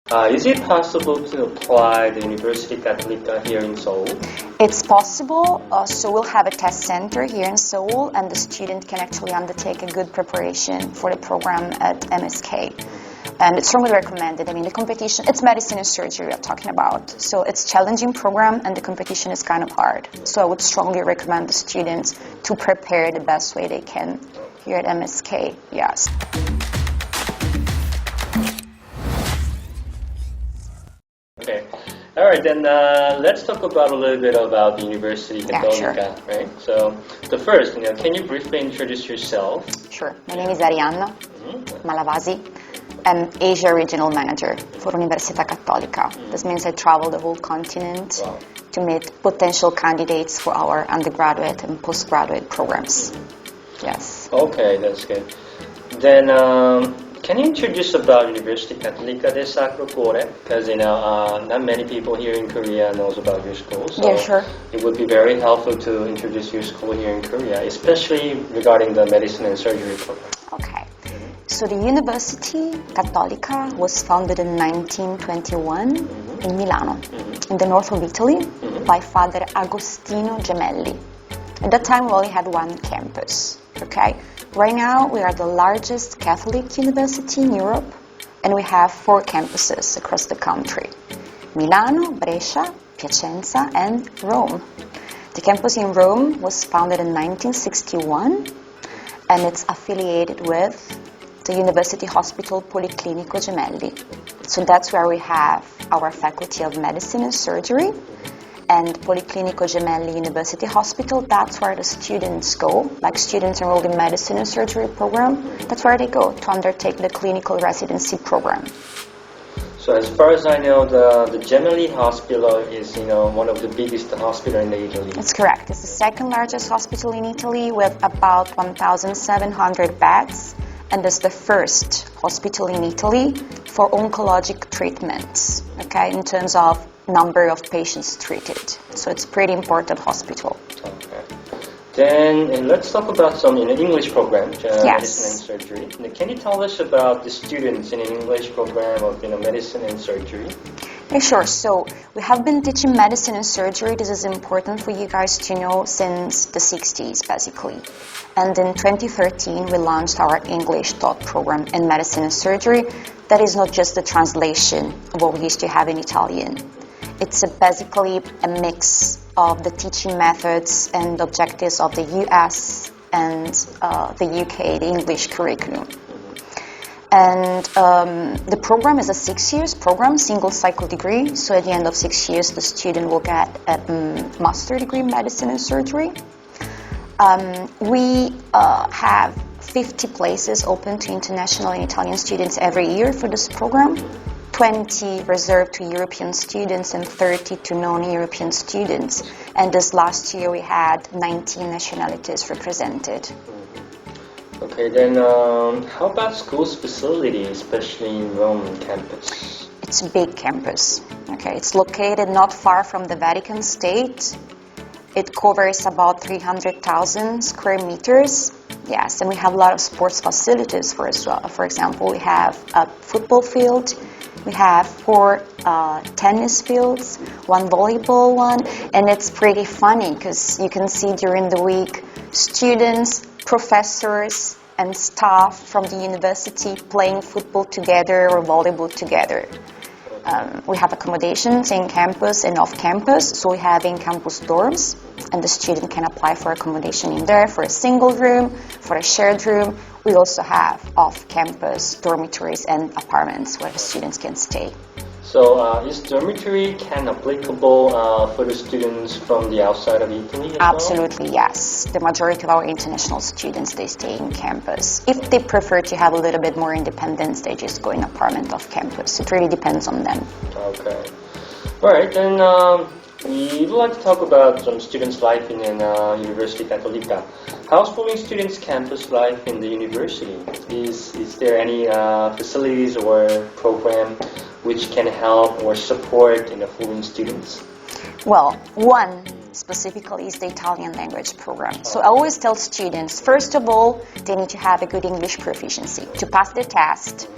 Is it possible to apply the University Católica here in Seoul? It's possible, so we'll have a test center here in Seoul and the student can actually undertake a good preparation for the program at MSK. And it's strongly recommended. I mean, the competition, it's medicine and surgery we're talking about. So it's a challenging program and the competition is kind of hard. So I would strongly recommend the students to prepare the best way they can here at MSK, yes. Okay. All right, then let's talk about a little bit about the University Católica, sure. Right? So the first, can you briefly introduce yourself? Sure. My name is Arianna Malavasi. I'm Asia Regional Manager for Università Cattolica. This means I travel the whole continent to meet potential candidates for our undergraduate and postgraduate programs. Yes. Okay, that's good. Then can you introduce about University Católica del Sacro Cuore? Because not many people here in Korea knows about your school. So yeah, sure. It would be very helpful to introduce your school here in Korea, especially regarding the medicine and surgery program. Okay. So the University Cattolica was founded in 1921 in Milano, in the north of Italy, by Father Agostino Gemelli. At that time, we only had one campus. Okay. Right now, we are the largest Catholic university in Europe, and we have 4 campuses across the country: Milano, Brescia, Piacenza, and Rome. The campus in Rome was founded in 1961, and it's affiliated with the University Hospital Policlinico Gemelli. So that's where we have our Faculty of Medicine and Surgery, and Policlinico Gemelli University Hospital, that's where the students go, like students enrolled in medicine and surgery program, that's where they go to undertake the clinical residency program. So as far as I know, the Gemelli Hospital is one of the biggest hospitals in Italy. That's correct. It's the second largest hospital in Italy with about 1,700 beds. And it's the first hospital in Italy for oncologic treatments, okay, in terms of number of patients treated. So it's a pretty important hospital. Okay. Then let's talk about some English program, medicine and surgery. Can you tell us about the students in an English program of medicine and surgery? Yeah, sure. So we have been teaching medicine and surgery. This is important for you guys to know since the 60s, basically. And in 2013, we launched our English taught program in medicine and surgery. That is not just a translation of what we used to have in Italian. It's basically a mix of the teaching methods and objectives of the US and the UK, the English curriculum. And the program is a 6 years program, single cycle degree. So at the end of 6 years, the student will get a master degree in medicine and surgery. We have 50 places open to international and Italian students every year for this program. 20 reserved to European students and 30 to non-European students. And this last year we had 19 nationalities represented. Okay, then how about school's facility, especially in Rome campus? It's a big campus. Okay, it's located not far from the Vatican State. It covers about 300,000 square meters. Yes, and we have a lot of sports facilities for as well. For example, we have a football field, we have 4 tennis fields, 1 volleyball one, and it's pretty funny because you can see during the week students, professors, and staff from the university playing football together or volleyball together. We have accommodations in campus and off campus, so we have in-campus dorms, and the student can apply for accommodation in there for a single room, for a shared room. We also have off-campus dormitories and apartments where the students can stay. So is dormitory applicable for the students from the outside of Italy as Absolutely, yes. The majority of our international students, they stay in campus. If they prefer to have a little bit more independence, they just go in apartment off campus. It really depends on them. Okay. All right, then we'd like to talk about some students' life in University Católica. How's following students' campus life in the university? Is there any facilities or program which can help or support foreign students? Well, one specifically is the Italian language program. So I always tell students, first of all, they need to have a good English proficiency. To pass the test,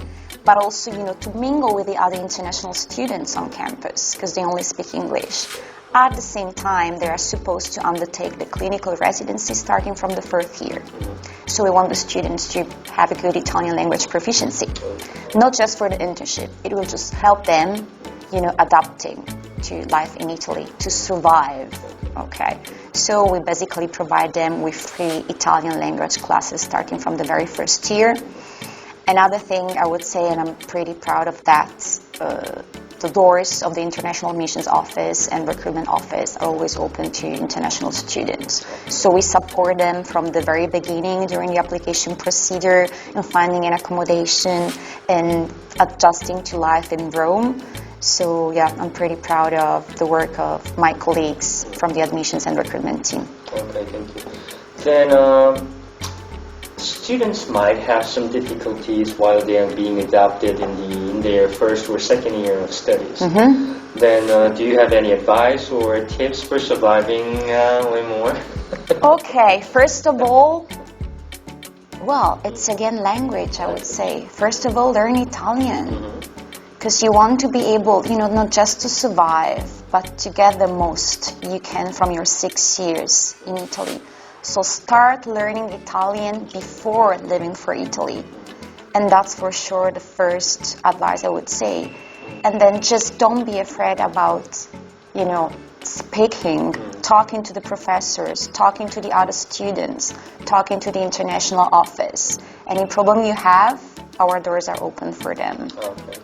but also, to mingle with the other international students on campus, because they only speak English. At the same time, they are supposed to undertake the clinical residency starting from the 4th year. So we want the students to have a good Italian language proficiency, not just for the internship. It will just help them, adapting to life in Italy, to survive. Okay, so we basically provide them with free Italian language classes starting from the very first year. Another thing I would say, and I'm pretty proud of that, the doors of the International Admissions Office and Recruitment Office are always open to international students. So we support them from the very beginning during the application procedure in finding an accommodation and adjusting to life in Rome. So yeah, I'm pretty proud of the work of my colleagues from the admissions and recruitment team. Okay, thank you. Then students might have some difficulties while they are being adapted in their first or second year of studies. Then do you have any advice or tips for surviving way more? Okay, first of all, well, it's again language, I would say. First of all, learn Italian. Because you want to be able, not just to survive, but to get the most you can from your 6 years in Italy. So start learning Italian before leaving for Italy. And that's for sure the first advice I would say. And then just don't be afraid about, speaking, talking to the professors, talking to the other students, talking to the international office. Any problem you have, our doors are open for them. Okay.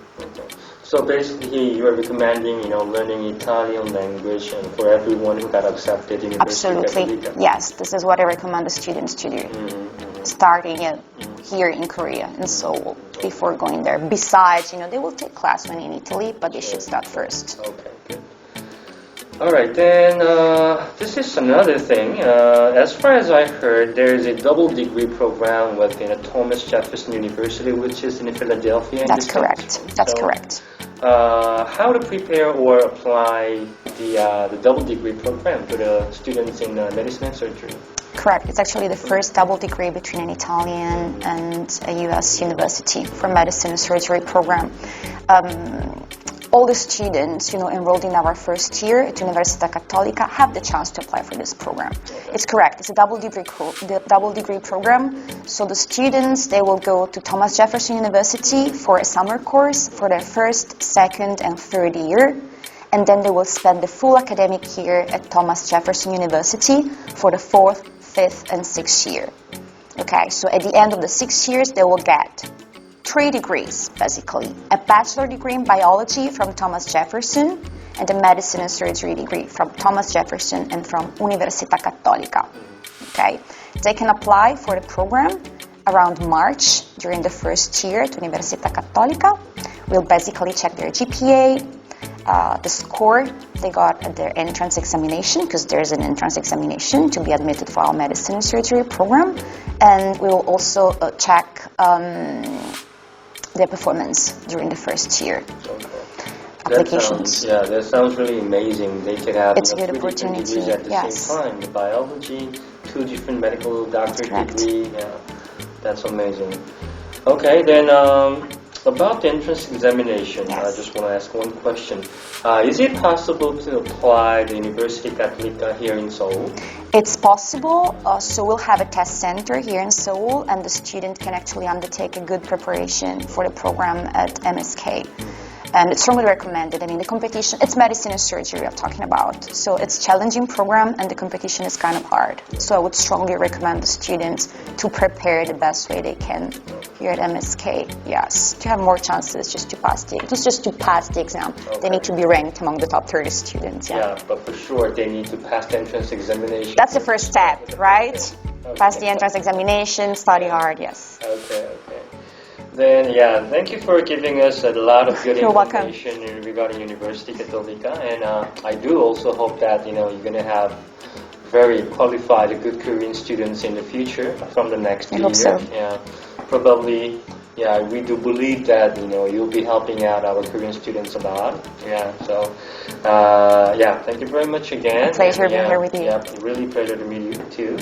So basically, you are recommending, learning Italian language and for everyone who got accepted in Absolutely, yes. This is what I recommend the students to do. Starting it here in Korea, in Seoul, before going there. Besides, they will take class when in Italy, but they should start first. Okay, good. All right, then this is another thing. As far as I heard, there is a double degree program within Thomas Jefferson University, which is in Philadelphia. That's correct. That's correct. How to prepare or apply the double degree program for the students in medicine and surgery? Correct. It's actually the first double degree between an Italian and a U.S. university for medicine and surgery program. All the students, enrolled in our first year at Università Cattolica have the chance to apply for this program. It's correct. It's a double degree program. So the students, they will go to Thomas Jefferson University for a summer course for their first, second, and third year. And then they will spend the full academic year at Thomas Jefferson University for the 4th, 5th, and 6th year. Okay, so at the end of the 6 years, they will get 3 degrees, basically. A bachelor degree in biology from Thomas Jefferson and a medicine and surgery degree from Thomas Jefferson and from Università Cattolica. Okay, they can apply for the program around March during the first year at Università Cattolica. We'll basically check their GPA, the score they got at their entrance examination, because there's an entrance examination to be admitted for our medicine and surgery program, and we will also check their performance during the first year. Applications. That sounds really amazing. They could have it's a good opportunity at the same time. The biology, 2 different medical doctorate degree. Yeah, that's amazing. Okay, then about the entrance examination, I just want to ask one question. Is it possible to apply the University Católica here in Seoul? It's possible. So we'll have a test center here in Seoul, and the student can actually undertake a good preparation for the program at MSK. And it's strongly recommended. I mean, the competition, it's medicine and surgery we're talking about. So it's a challenging program, and the competition is kind of hard. So I would strongly recommend the students to prepare the best way they can here at MSK. Yes, to have more chances just to pass the exam. Okay. They need to be ranked among the top 30 students. Yeah, but for sure they need to pass the entrance examination. That's the first step, right? Okay. Pass the entrance examination, study hard, yes. Okay. Then, thank you for giving us a lot of good information regarding University Católica, and I do also hope that you're going to have very qualified, good Korean students in the future from the next year. I hope so. Yeah, probably. Yeah, we do believe that you'll be helping out our Korean students a lot. Yeah, so thank you very much again. A pleasure being here with you. Yeah, really pleasure to meet you too.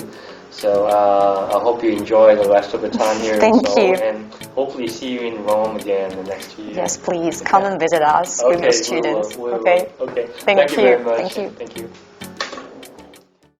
So I hope you enjoy the rest of the time here. Thank you. And hopefully see you in Rome again the next year. Yes, please come and visit us with your students. We will. Okay. Okay. Thank you you. very much. Thank you. Thank you.